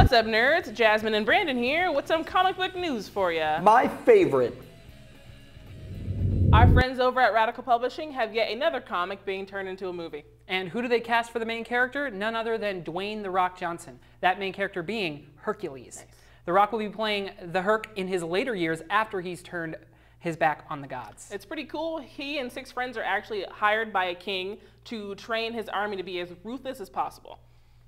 What's up, nerds? Jasmine and Brandon here with some comic book news for you. My favorite. Our friends over at Radical Publishing have yet another comic being turned into a movie. And who do they cast for the main character? None other than Dwayne "The Rock" Johnson. That main character being Hercules. Nice. The Rock will be playing the Herc in his later years after he's turned his back on the gods. It's pretty cool. He and 6 friends are actually hired by a king to train his army to be as ruthless as possible.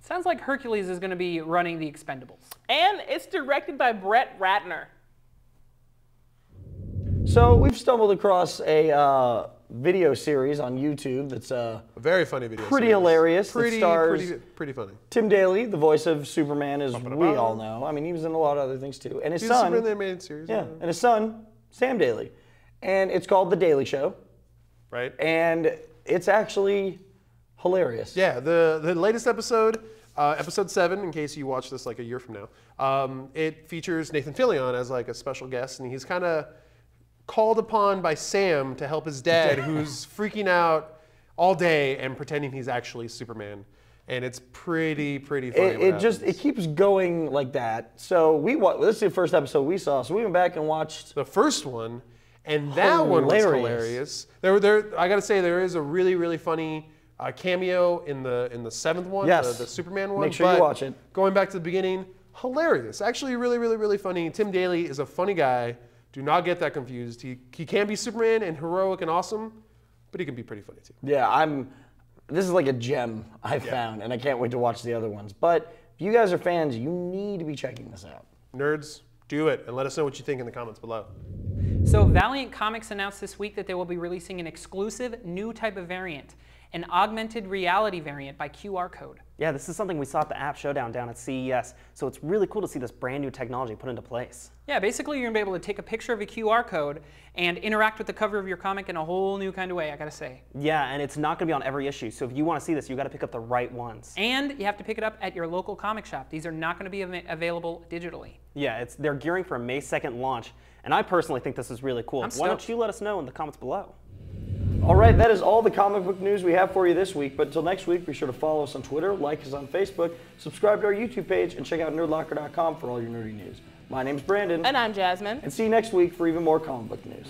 Sounds like Hercules is going to be running the Expendables. And it's directed by Brett Ratner. So we've stumbled across a video series on YouTube that's a very funny video. Pretty hilarious. Pretty funny. Tim Daly, the voice of Superman, as we all know. I mean, he was in a lot of other things too. And his son, Superman the animated series. Yeah, and his son, Sam Daly, and it's called The Daly Show. Right. And it's actually hilarious. Yeah, the latest episode, episode 7, in case you watch this like a year from now, it features Nathan Fillion as like a special guest, and he's kind of called upon by Sam to help his dad, who's freaking out all day and pretending he's actually Superman. And it's pretty funny. It keeps going like that. So this is the first episode we saw. So we went back and watched the first one, and that one was hilarious. I gotta say, there is a really funny cameo in the 7th one, yes. the Superman one. Make sure you watch it. Going back to the beginning, hilarious. Actually, really funny. Tim Daly is a funny guy. Do not get that confused. He can be Superman and heroic and awesome, but he can be pretty funny too. Yeah, this is like a gem I found, and I can't wait to watch the other ones. But if you guys are fans, you need to be checking this out. Nerds, do it, and let us know what you think in the comments below. So Valiant Comics announced this week that they will be releasing an exclusive new type of variant, an augmented reality variant by QR code. Yeah, this is something we saw at the App Showdown down at CES, so it's really cool to see this brand new technology put into place. Yeah, basically you're going to be able to take a picture of a QR code and interact with the cover of your comic in a whole new kind of way, I gotta say. Yeah, and it's not going to be on every issue, so if you want to see this, you got to pick up the right ones. And you have to pick it up at your local comic shop. These are not going to be available digitally. Yeah, they're gearing for a May 2nd launch, and I personally think this is really cool. Why don't you let us know in the comments below? All right, that is all the comic book news we have for you this week. But until next week, be sure to follow us on Twitter, like us on Facebook, subscribe to our YouTube page, and check out nerdlocker.com for all your nerdy news. My name's Brandon. And I'm Jasmine. And see you next week for even more comic book news.